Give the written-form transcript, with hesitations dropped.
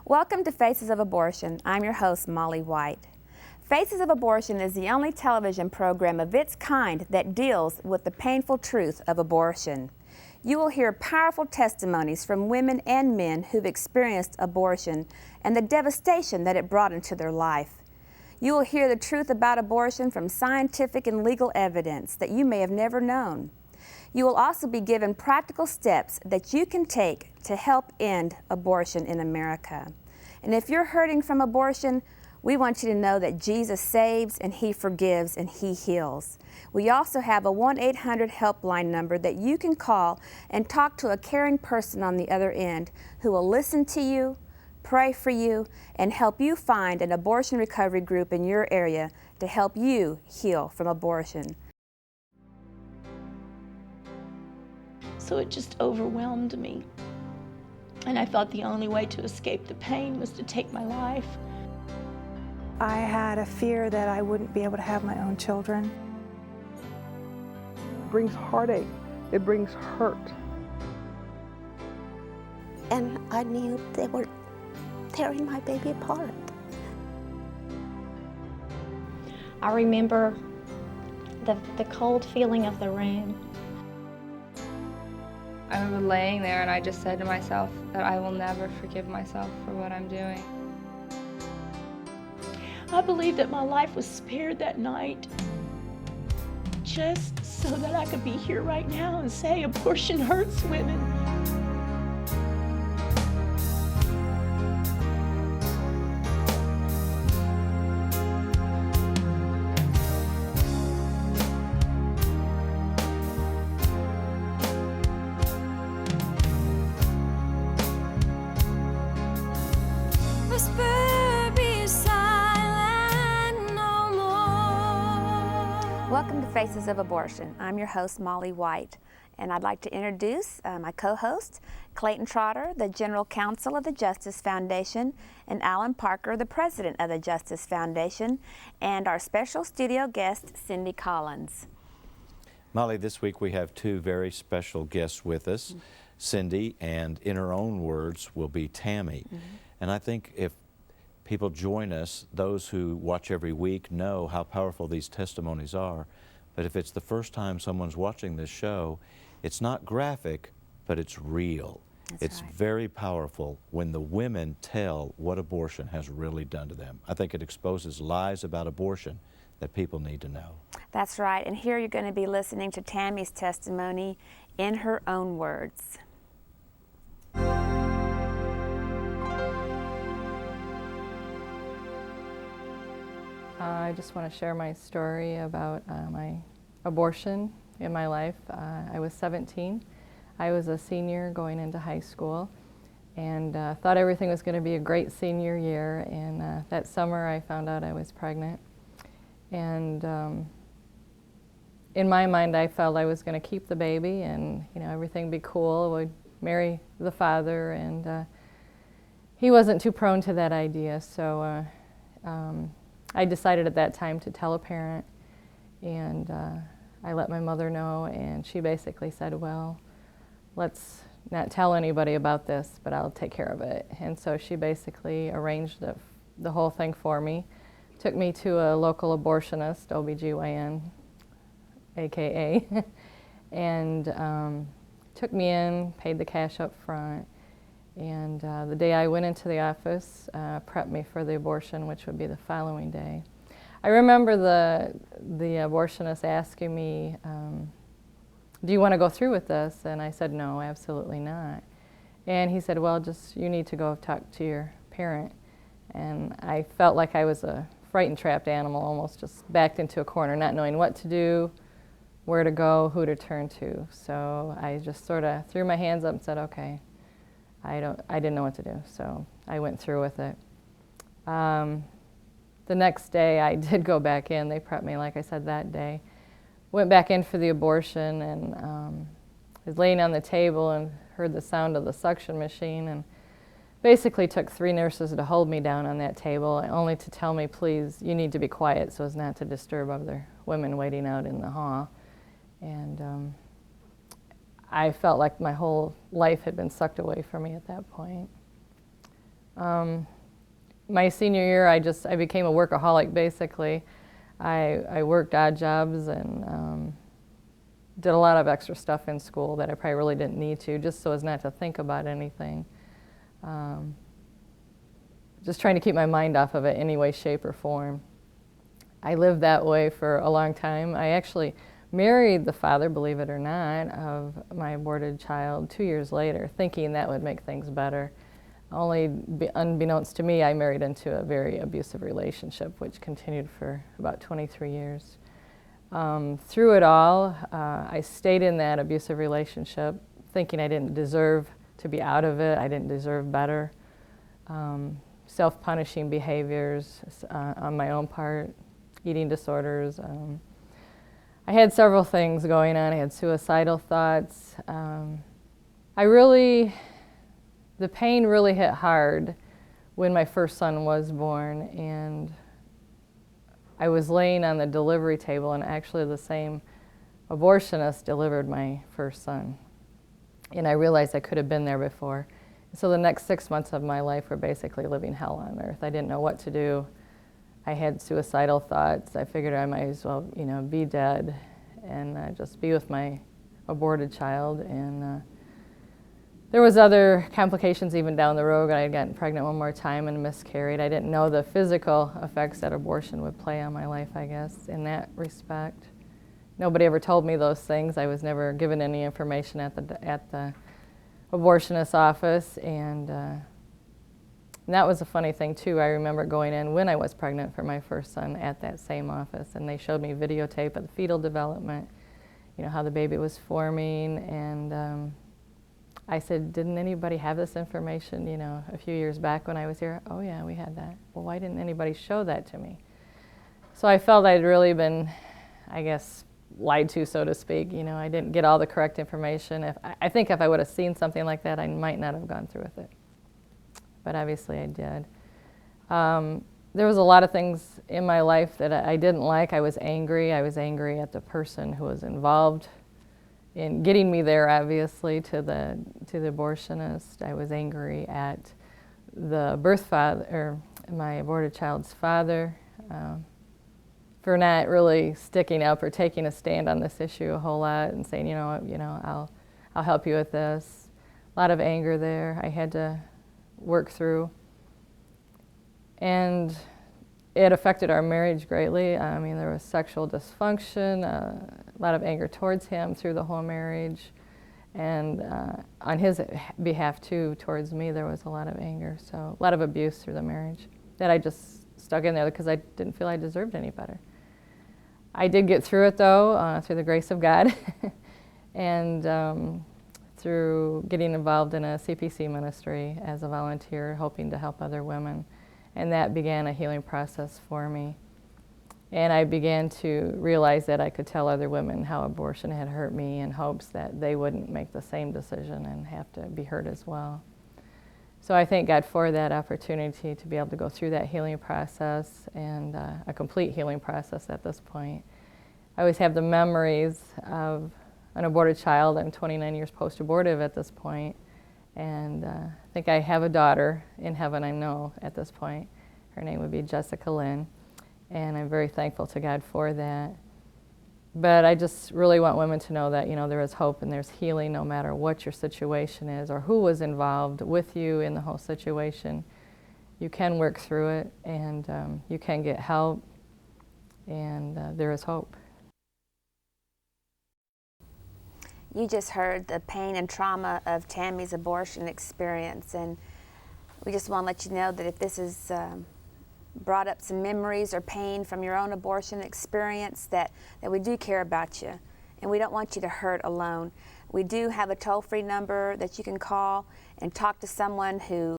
Welcome to Faces of Abortion. I'm your host, Molly White. Faces of Abortion is the only television program of its kind that deals with the painful truth of abortion. You will hear powerful testimonies from women and men who've experienced abortion and the devastation that it brought into their life. You will hear the truth about abortion from scientific and legal evidence that you may have never known. You will also be given practical steps that you can take to help end abortion in America. And if you're hurting from abortion, we want you to know that Jesus saves and He forgives and He heals. We also have a 1-800 helpline number that you can call and talk to a caring person on the other end who will listen to you, pray for you, and help you find an abortion recovery group in your area to help you heal from abortion. So it just overwhelmed me. And I thought the only way to escape the pain was to take my life. I had a fear that I wouldn't be able to have my own children. It brings heartache. It brings hurt. And I knew they were tearing my baby apart. I remember the cold feeling of the room. I remember laying there and I just said to myself that I will never forgive myself for what I'm doing. I believe that my life was spared that night just so that I could be here right now and say abortion hurts women. Welcome to Faces of Abortion. I'm your host, Molly White, and I'd like to introduce my co-host, Clayton Trotter, the General Counsel of the Justice Foundation, and Alan Parker, the President of the Justice Foundation, and our special studio guest, Cindy Collins. Molly, this week we have two very special guests with us, Cindy, and in her own words will be Tammy. And I think if people join us, those who watch every week know how powerful these testimonies are. But if it's the first time someone's watching this show, it's not graphic, but it's real. It's very powerful when the women tell what abortion has really done to them. I think it exposes lies about abortion that people need to know. That's right, and here you're going to be listening to Tammy's testimony in her own words. I just want to share my story about my abortion in my life. I was 17. I was a senior going into high school and thought everything was going to be a great senior year. And that summer I found out I was pregnant. And in my mind I felt I was going to keep the baby and everything be cool. I would marry the father, and he wasn't too prone to that idea. So I decided at that time to tell a parent, and I let my mother know, and she basically said, well, let's not tell anybody about this, but I'll take care of it. And so she basically arranged the whole thing for me, took me to a local abortionist, OBGYN, AKA, and took me in, paid the cash up front. And the day I went into the office, prepped me for the abortion, which would be the following day. I remember the abortionist asking me, do you want to go through with this? And I said, no, absolutely not. And he said, well, you need to go talk to your parent. And I felt like I was a frightened, trapped animal, almost just backed into a corner, not knowing what to do, where to go, who to turn to. So I just sort of threw my hands up and said, okay. I didn't know what to do, so I went through with it. The next day I did go back in. They prepped me, like I said, that day. Went back in for the abortion, and I was laying on the table and heard the sound of the suction machine, and basically took 3 nurses to hold me down on that table, only to tell me, please, you need to be quiet so as not to disturb other women waiting out in the hall. And I felt like my whole life had been sucked away from me at that point. My senior year, I became a workaholic, basically. I worked odd jobs and did a lot of extra stuff in school that I probably really didn't need to, just so as not to think about anything. Just trying to keep my mind off of it any way, shape, or form. I lived that way for a long time. I actually married the father, believe it or not, of my aborted child 2 years later, thinking that would make things better. Only unbeknownst to me, I married into a very abusive relationship, which continued for about 23 years. Through it all, I stayed in that abusive relationship, thinking I didn't deserve to be out of it, I didn't deserve better. Self-punishing behaviors on my own part, eating disorders. I had several things going on. I had suicidal thoughts. The pain really hit hard when my first son was born, and I was laying on the delivery table, and actually the same abortionist delivered my first son. And I realized I could have been there before. So the next 6 months of my life were basically living hell on earth. I didn't know what to do. I had suicidal thoughts. I figured I might as well, be dead and just be with my aborted child. And there was other complications even down the road. I had gotten pregnant one more time and miscarried. I didn't know the physical effects that abortion would play on my life, I guess, in that respect. Nobody ever told me those things. I was never given any information at the abortionist's office, and that was a funny thing too. I remember going in when I was pregnant for my first son at that same office, and they showed me videotape of the fetal development, how the baby was forming, and I said, didn't anybody have this information, a few years back when I was here? Oh yeah, we had that. Well, why didn't anybody show that to me? So I felt I'd really been, I guess, lied to, so to speak. I didn't get all the correct information. I think if I would have seen something like that, I might not have gone through with it. But obviously I did. There was a lot of things in my life that I didn't like. I was angry. I was angry at the person who was involved in getting me there, obviously, to the abortionist. I was angry at the birth father, or my aborted child's father, for not really sticking up or taking a stand on this issue a whole lot and saying, I'll help you with this. A lot of anger there I had to work through. And it affected our marriage greatly. There was sexual dysfunction, a lot of anger towards him through the whole marriage. And on his behalf too, towards me, there was a lot of anger. So a lot of abuse through the marriage that I just stuck in there because I didn't feel I deserved any better. I did get through it though, through the grace of God, and through getting involved in a CPC ministry as a volunteer, hoping to help other women. And that began a healing process for me. And I began to realize that I could tell other women how abortion had hurt me in hopes that they wouldn't make the same decision and have to be hurt as well. So I thank God for that opportunity to be able to go through that healing process, and a complete healing process at this point. I always have the memories of an aborted child. I'm 29 years post-abortive at this point, and I think I have a daughter in heaven, I know, at this point. Her name would be Jessica Lynn, and I'm very thankful to God for that. But I just really want women to know that, there is hope and there's healing no matter what your situation is or who was involved with you in the whole situation. You can work through it, and you can get help, and there is hope. You just heard the pain and trauma of Tammy's abortion experience, and we just want to let you know that if this has brought up some memories or pain from your own abortion experience, that we do care about you, and we don't want you to hurt alone. We do have a toll-free number that you can call and talk to someone who